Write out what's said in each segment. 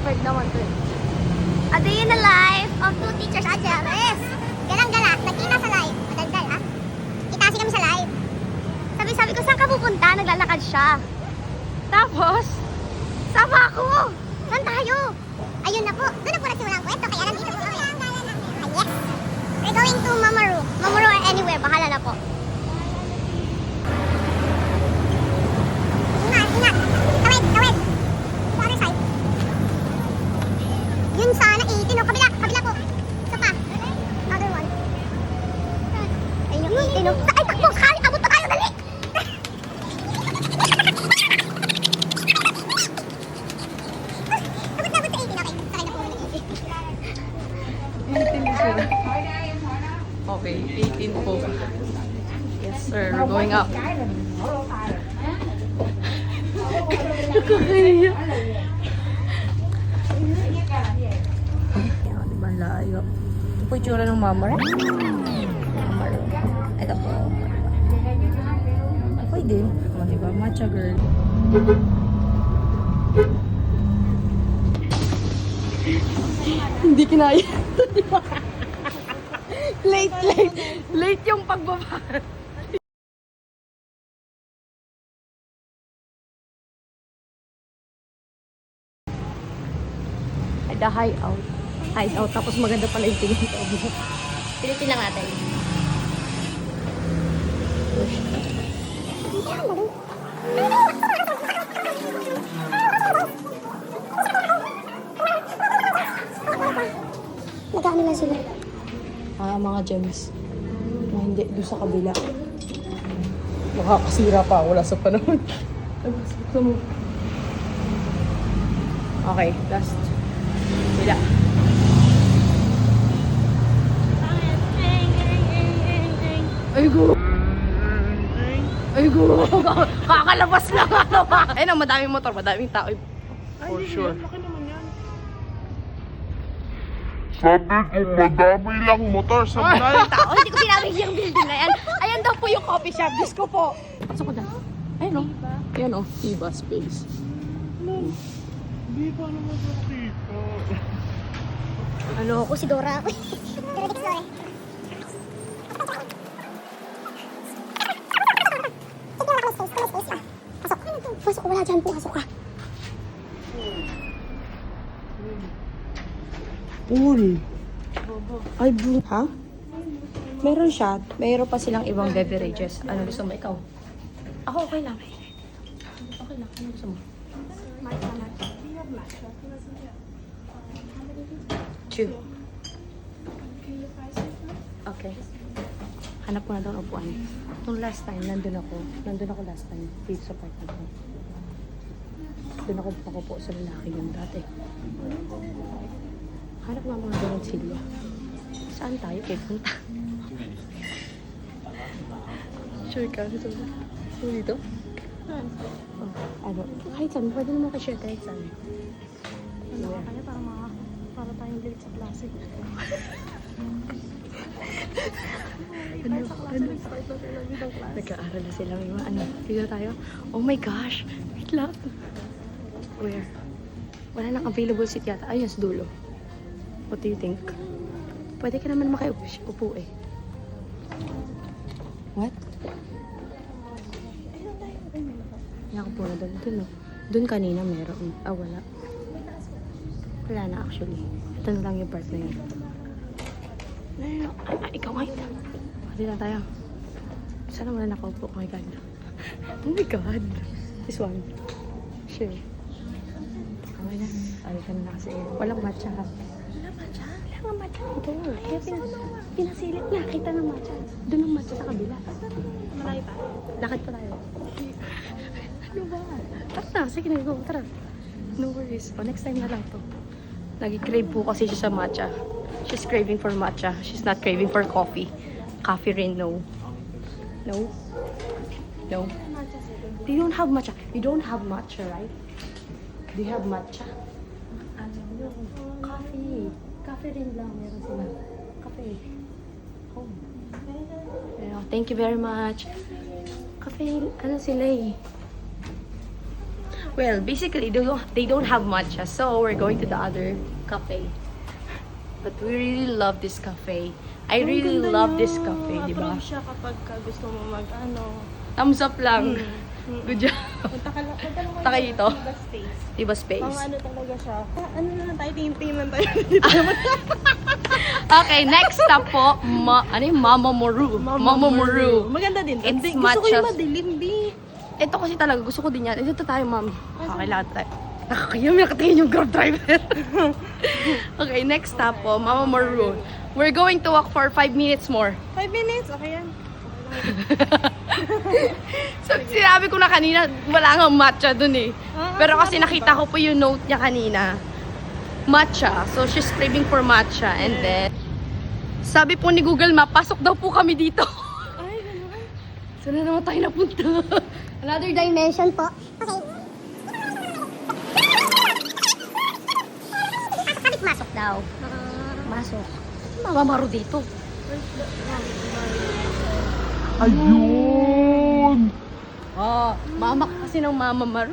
sponsored naman to eh. A day in the life of two teachers at Jerez. Galang-gala, nagkita sa live. Madaldal ah. Kitasi kami sa live. Sabi ko, saan ka pupunta? Naglalakad siya. Tapos, sama ako. Saan tayo? Ayun na po. Doon na po nagsimula ang kwento. Kaya nandito po kami. Yes. We're going to Mamaru. Mamaru or anywhere. Bahala na po. Ingat. Tawid. Sa other side. Yun sana 18. No? Kabila po. Ito pa. Other one. Ayun yung 18. No? Ay, takbo. Abot pa tayo. Dali. Okay, 18 po. Yes, sir. We're going up. Nakakaya. Diba layo? Ito po yung tsura ng Mamaru. Ito po. Pwede. O, diba? Matcha girl. Hindi kinaya. Late yung pagbaba. The hideout. Tapos maganda pala yung tingin ko. Pilitin lang natin. Nagkano lang sila? Mga gems. Na hindi doon sa kabila. Makakasira pa. Wala sa panahon. Okay, last. Bila. Ay go! Kakalabas lang ano ba? Ayun, madaming motor, madaming tao. For sure. Sabi ko, madami lang motor sa bahay. Tao, hindi ko sinabi yung building na yan. Ayan daw po yung coffee shop. Diyos ko po. Pasok ko na. Ayun o. Ayan o. Iba space. Hindi pa naman nakita. Ano? Ako si Dora ako. Pero di ko Pasok, wala dyan po. Pasok ka. Pool. Ay, blue. Ha? Meron siya. Meron pa silang ibang beverages. Ano gusto mo? Ikaw? Ako, okay lang. Okay lang. Ano gusto mo? Two. Okay. Hanap ko na daw ng upuan. Nung last time, nandun ako last time. Dito sa park na to. Doon ako pakupo sa lalaki yung dati. Hanap nga mga doon sila. Saan tayo? Punta. Sure ka? Gusto mo dito? Oh, ano? Kahit saan. Pwede naman ka-share kahit saan. Ano ka kaya para tayong late sa klase. Nag-aaral na sila. May mga ano. Dito tayo. Oh my gosh. Wait lang. Where? Wala nang available seat yata. Ayun, sa dulo. What do you think? Pwede ka naman makiupo eh. What? Yan ako po na doon. Doon, no? Doon kanina meron. Ah, wala. Wala na actually. Ito na lang yung part na yun. Ikaw ngayon. Pwede na tayo. Sana wala nakaupo. Oh my God. Oh my God. This one. Sure. Okay na. Ay, ka na kasi. Walang matcha ha. Wala matcha? Wala nga matcha. Ito. Kaya pinasilip na. Kita ng matcha. Doon ang matcha sa kabila. Malayo pa? Lakad pa tayo. Ano ba? Tara na. Sige na. Go. Tara. No worries. O, next time na lang to. Nag-crave po kasi siya sa matcha. She's craving for matcha. She's not craving for coffee. Coffee rin, no. No? No? You don't have matcha. You don't have matcha, right? Do you have matcha? Coffee. Coffee rin lang. Meron sila. Coffee. Oh. Yeah, thank you very much. Coffee, ano sila eh. Well, basically, they don't have matcha, so we're going to the other cafe. But we really love this cafe. I really love this cafe, di ba? Approve siya kapag gusto mo Thumbs up lang. Good job. Punta ka lang. Punta kayo dito? Diba space? Diba space? Pang ano talaga siya. Ano na lang tayo, tingin lang tayo. Okay, next stop po, Mama Moru. Mama Moru. Maganda din. It's Gusto ko matcha. yung madilim, di. Ito kasi talaga, gusto ko din yan. Ito tayo, ma'am. Okay, lahat tayo. Nakakaya, may nakatingin yung grab driver. Okay, next stop po, Mama Moru. We're going to walk for 5 minutes more. 5 minutes, okay yan. So, sinabi ko na kanina, wala nga matcha dun eh. Pero kasi sinabi nakita ko po yung note niya kanina. Matcha. So, she's craving for matcha. And then, sabi po ni Google Map, pasok daw po kami dito. Ay, gano'n. Saan na naman tayo napunta? Another dimension po. Okay. Sabit masok daw. Masok. Mamamaro dito. Ayun! Oh, mama kasi ng Mama Maru.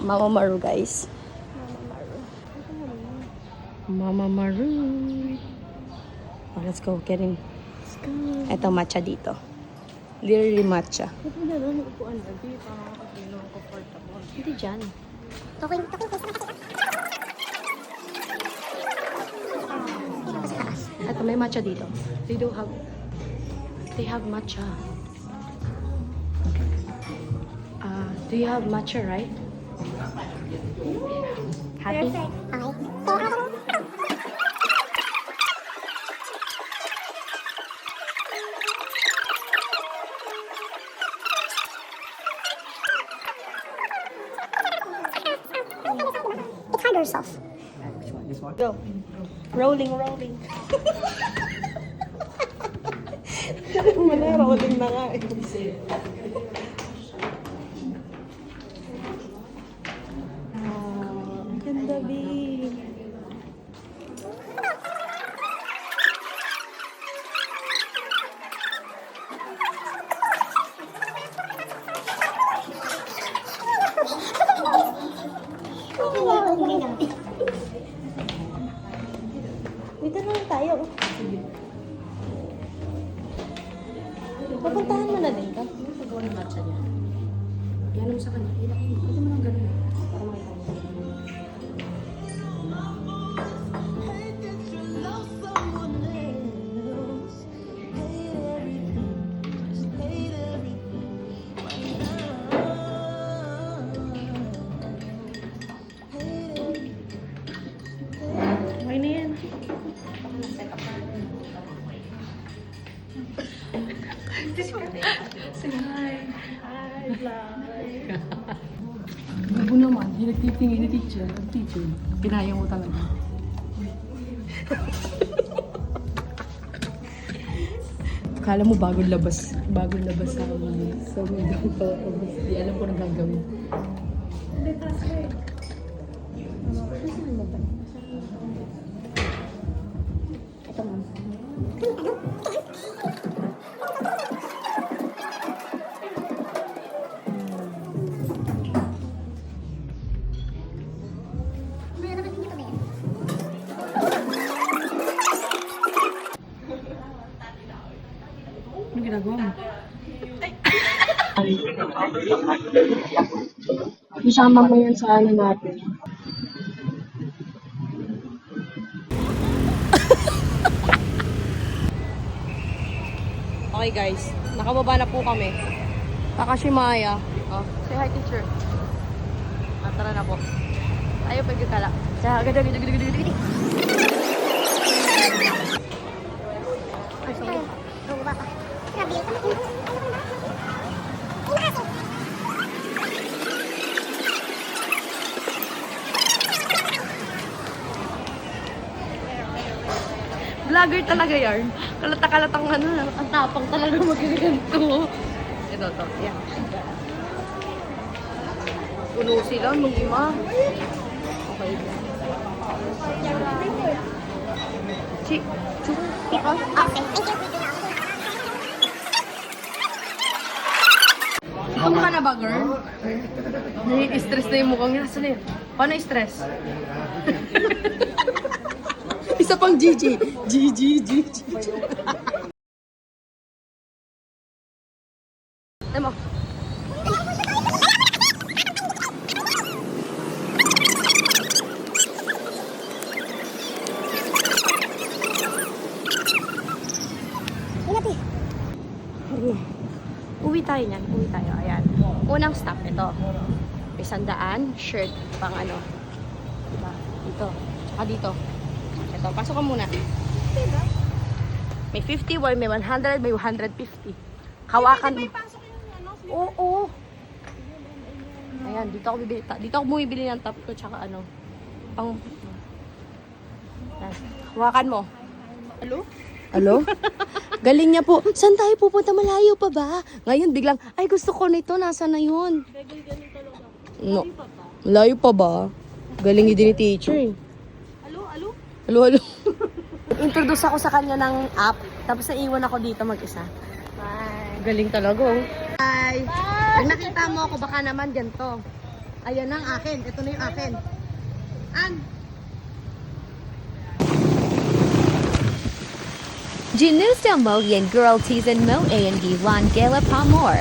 Mama Maru, guys. Mama Maru. Oh, let's go. Getting eto matcha dito. Literally matcha. Ba't mo na lang upuan na? Di, parang kasi nung comfortable. Hindi dyan. Tukoy, tukoy, tukoy. Eto, may matcha dito. They have matcha. Do you have matcha, right? Happy? It's hard or soft? Go. Rolling. Wala, rolling na nga eh. Ang ganda, babe. Dito na lang tayo. Papuntahan mo na din ka. Pagawa ng matcha niya. Yan mo sa kanya. Pwede mo lang ganun. Para makita mo. Okay na yan. Hi, vlog. Gabo naman. Hindi nagtitingin ni teacher. Teacher. Kinaya mo talaga. Akala mo bagong labas sa window ko. Di alam ko nang gagawin. Ito, ma'am. Ano ginagawa mo? Isama mo yun sa ano natin. Okay guys, nakababa na po kami. Takashimaya. Oh, say hi teacher. Tara na po. Ayaw pagkakala. Ay, bumaba pa. Grabe, Vlogger talaga yarn. Kalata-kalatang ano, ang tapang talaga magaganto. Ito, to. Yan. Puno sila, nung ima. Okay. Chi, Okay, thank you. ikaw ka na ba, girl? Nai-stress na yung mukhang niya. Saan na yun? Paano i-stress? Isa pang GG. GG. Ano mo? Uwi tayo niyan. Uwi tayo. Ayan. Unang stop ito. May 100, shirt, pang ano. Diba? Dito. Tsaka dito. Ito. Pasok ka muna. May 50 or may 100, may 150. Hawakan mo. Oo. Ayan. Dito ako bibili. Dito ako bumibili ng top ko. Tsaka ano. Pang... Ayan. Hawakan mo. Hello? Galing niya po. Saan tayo pupunta? Malayo pa ba? Ngayon biglang, ay gusto ko nito. Nasaan na yun? No. Malayo pa ba? Galing din ni teacher eh. Hello? Introduce ako sa kanya ng app. Tapos naiwan ako dito mag-isa. Bye. Galing talaga oh. Bye. Pag nakita mo ako, baka naman ganito. Ayan ang akin. Ito na yung akin. Ginusta mo yen girl teasin mo A&D Lan Gala Pamor.